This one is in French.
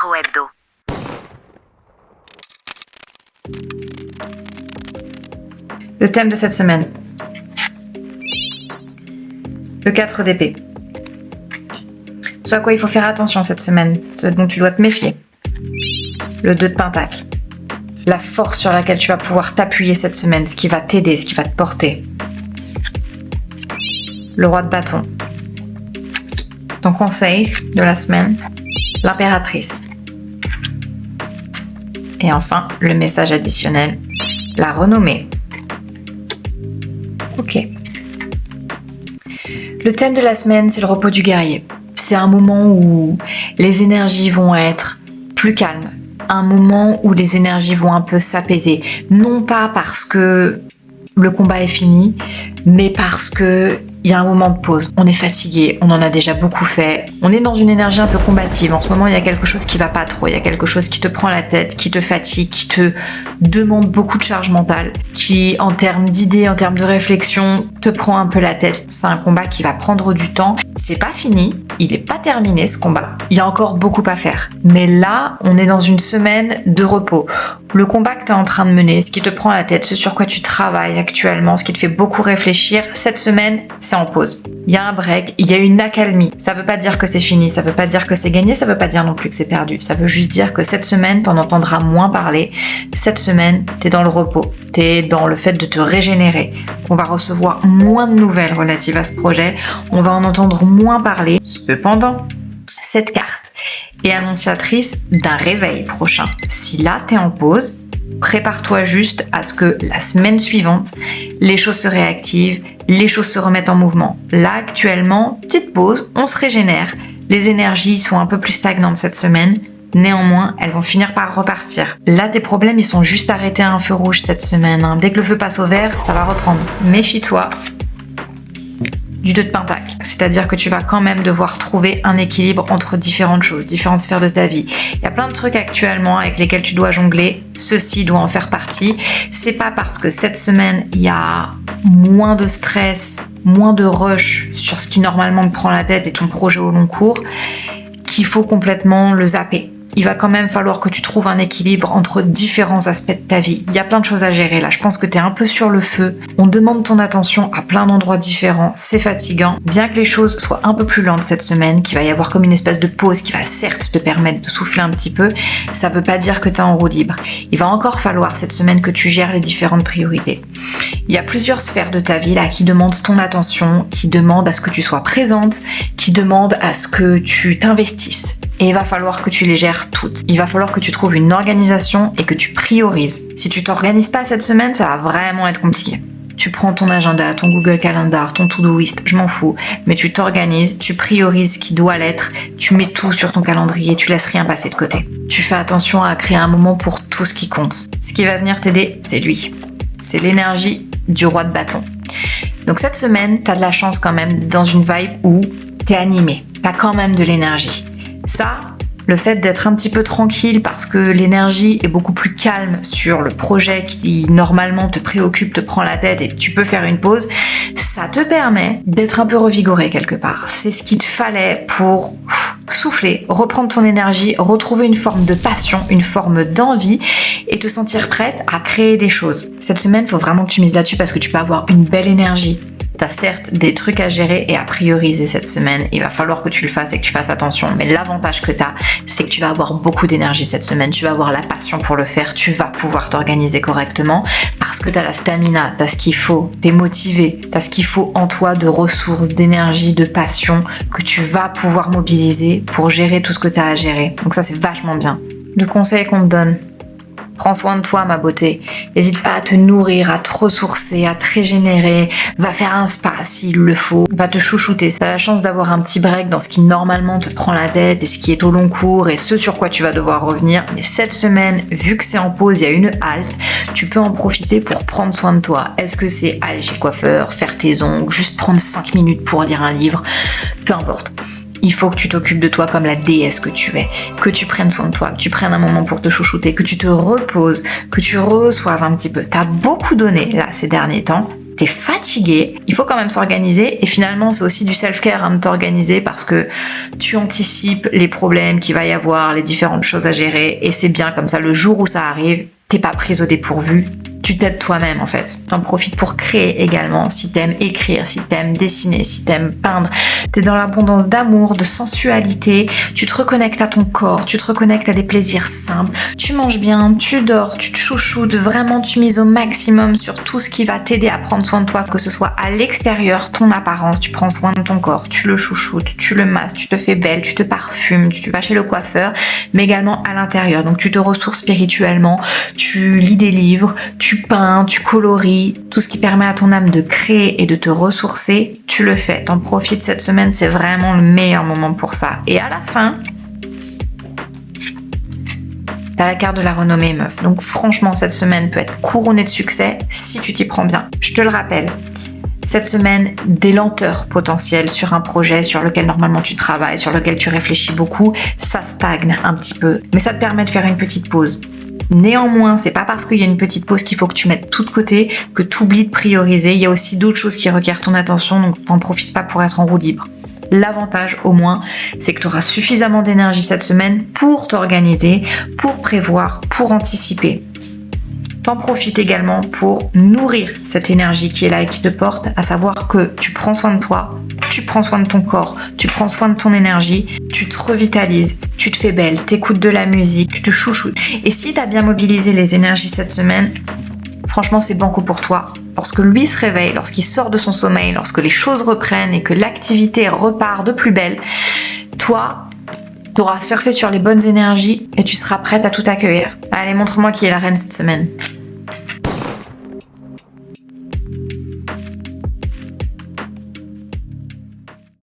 Tarot Hebdo. Le thème de cette semaine. Le 4 d'épée. Ce à quoi il faut faire attention cette semaine, ce dont tu dois te méfier. Le 2 de pentacle. La force sur laquelle tu vas pouvoir t'appuyer cette semaine, ce qui va t'aider, ce qui va te porter. Le roi de bâton. Ton conseil de la semaine, l'impératrice. Et enfin, le message additionnel, la renommée. Ok. Le thème de la semaine, c'est le repos du guerrier. C'est un moment où les énergies vont être plus calmes. Un moment où les énergies vont un peu s'apaiser. Non pas parce que le combat est fini, mais parce que il y a un moment de pause. On est fatigué, on en a déjà beaucoup fait. On est dans une énergie un peu combative. En ce moment, il y a quelque chose qui va pas trop. Il y a quelque chose qui te prend la tête, qui te fatigue, qui te demande beaucoup de charge mentale, qui, en termes d'idées, en termes de réflexion, te prend un peu la tête. C'est un combat qui va prendre du temps. C'est pas fini. Il est pas terminé, ce combat. Il y a encore beaucoup à faire. Mais là, on est dans une semaine de repos. Le combat que tu es en train de mener, ce qui te prend la tête, ce sur quoi tu travailles actuellement, ce qui te fait beaucoup réfléchir, cette semaine, c'est en pause. Il y a un break, il y a une accalmie. Ça veut pas dire que c'est fini, ça veut pas dire que c'est gagné, ça veut pas dire non plus que c'est perdu. Ça veut juste dire que cette semaine, t'en entendras moins parler. Cette semaine, t'es dans le repos, t'es dans le fait de te régénérer. On va recevoir moins de nouvelles relatives à ce projet, on va en entendre moins parler. Cependant, cette carte est annonciatrice d'un réveil prochain. Si là, t'es en pause, prépare-toi juste à ce que la semaine suivante, les choses se réactivent, les choses se remettent en mouvement. Là, actuellement, petite pause, on se régénère. Les énergies sont un peu plus stagnantes cette semaine. Néanmoins, elles vont finir par repartir. Là, tes problèmes, ils sont juste arrêtés à un feu rouge cette semaine. Dès que le feu passe au vert, ça va reprendre. Méfie-toi du 2 de pentacle. C'est-à-dire que tu vas quand même devoir trouver un équilibre entre différentes choses, différentes sphères de ta vie. Il y a plein de trucs actuellement avec lesquels tu dois jongler. Ceci doit en faire partie. C'est pas parce que cette semaine, il y a moins de stress, moins de rush sur ce qui normalement te prend la tête et ton projet au long cours, qu'il faut complètement le zapper. Il va quand même falloir que tu trouves un équilibre entre différents aspects de ta vie. Il y a plein de choses à gérer là. Je pense que tu es un peu sur le feu. On demande ton attention à plein d'endroits différents. C'est fatigant. Bien que les choses soient un peu plus lentes cette semaine, qu'il va y avoir comme une espèce de pause qui va certes te permettre de souffler un petit peu, ça veut pas dire que tu es en roue libre. Il va encore falloir cette semaine que tu gères les différentes priorités. Il y a plusieurs sphères de ta vie là qui demandent ton attention, qui demandent à ce que tu sois présente, qui demandent à ce que tu t'investisses. Et il va falloir que tu les gères toutes. Il va falloir que tu trouves une organisation et que tu priorises. Si tu t'organises pas cette semaine, ça va vraiment être compliqué. Tu prends ton agenda, ton Google Calendar, ton To-Do-List, je m'en fous, mais tu t'organises, tu priorises ce qui doit l'être, tu mets tout sur ton calendrier, tu laisses rien passer de côté. Tu fais attention à créer un moment pour tout ce qui compte. Ce qui va venir t'aider, c'est lui. C'est l'énergie du roi de bâton. Donc cette semaine, t'as de la chance quand même dans une vibe où t'es animé. T'as quand même de l'énergie. Ça, le fait d'être un petit peu tranquille parce que l'énergie est beaucoup plus calme sur le projet qui normalement te préoccupe, te prend la tête et tu peux faire une pause, ça te permet d'être un peu revigoré quelque part. C'est ce qu'il te fallait pour souffler, reprendre ton énergie, retrouver une forme de passion, une forme d'envie et te sentir prête à créer des choses. Cette semaine, il faut vraiment que tu mises là-dessus parce que tu peux avoir une belle énergie. T'as certes des trucs à gérer et à prioriser cette semaine. Il va falloir que tu le fasses et que tu fasses attention. Mais l'avantage que t'as, c'est que tu vas avoir beaucoup d'énergie cette semaine. Tu vas avoir la passion pour le faire. Tu vas pouvoir t'organiser correctement parce que t'as la stamina, t'as ce qu'il faut, t'es motivé, t'as ce qu'il faut en toi de ressources, d'énergie, de passion que tu vas pouvoir mobiliser pour gérer tout ce que t'as à gérer. Donc ça, c'est vachement bien. Le conseil qu'on te donne, prends soin de toi, ma beauté. N'hésite pas à te nourrir, à te ressourcer, à te régénérer. Va faire un spa s'il le faut. Va te chouchouter. T'as la chance d'avoir un petit break dans ce qui normalement te prend la tête et ce qui est au long cours et ce sur quoi tu vas devoir revenir. Mais cette semaine, vu que c'est en pause, il y a une halte, tu peux en profiter pour prendre soin de toi. Est-ce que c'est aller chez le coiffeur, faire tes ongles, juste prendre 5 minutes pour lire un livre? Peu importe. Il faut que tu t'occupes de toi comme la déesse que tu es, que tu prennes soin de toi, que tu prennes un moment pour te chouchouter, que tu te reposes, que tu reçoives un petit peu. T'as beaucoup donné là ces derniers temps. t'es fatigué, il faut quand même s'organiser. Et finalement, c'est aussi du self-care de t'organiser parce que tu anticipes les problèmes qu'il va y avoir, les différentes choses à gérer. Et c'est bien comme ça, le jour où ça arrive, t'es pas prise au dépourvu. Tu t'aides toi-même en fait. T'en profites pour créer également. Si t'aimes écrire, si t'aimes dessiner, si t'aimes peindre, t'es dans l'abondance d'amour, de sensualité. Tu te reconnectes à ton corps, tu te reconnectes à des plaisirs simples. Tu manges bien, tu dors, tu te chouchoutes. Vraiment, tu mises au maximum sur tout ce qui va t'aider à prendre soin de toi, que ce soit à l'extérieur, ton apparence. Tu prends soin de ton corps, tu le chouchoutes, tu le masses, tu te fais belle, tu te parfumes, tu vas chez le coiffeur, mais également à l'intérieur. Donc tu te ressources spirituellement, tu lis des livres, tu peins, tu coloris, tout ce qui permet à ton âme de créer et de te ressourcer, tu le fais. T'en profites cette semaine, c'est vraiment le meilleur moment pour ça. Et à la fin, t'as la carte de la renommée, meuf. Donc franchement, cette semaine peut être couronnée de succès si tu t'y prends bien. Je te le rappelle, cette semaine, des lenteurs potentielles sur un projet sur lequel normalement tu travailles, sur lequel tu réfléchis beaucoup, ça stagne un petit peu. Mais ça te permet de faire une petite pause. Néanmoins, c'est pas parce qu'il y a une petite pause qu'il faut que tu mettes tout de côté, que tu oublies de prioriser. Il y a aussi d'autres choses qui requièrent ton attention, donc t'en profites pas pour être en roue libre. L'avantage, au moins, c'est que tu auras suffisamment d'énergie cette semaine pour t'organiser, pour prévoir, pour anticiper. T'en profites également pour nourrir cette énergie qui est là et qui te porte, à savoir que tu prends soin de toi, tu prends soin de ton corps, tu prends soin de ton énergie, tu te revitalises, tu te fais belle, t'écoutes de la musique, tu te chouchoutes. Et si t'as bien mobilisé les énergies cette semaine, franchement, c'est banco pour toi. Lorsque lui se réveille, lorsqu'il sort de son sommeil, lorsque les choses reprennent et que l'activité repart de plus belle, toi, tu auras surfé sur les bonnes énergies et tu seras prête à tout accueillir. Allez, montre-moi qui est la reine cette semaine.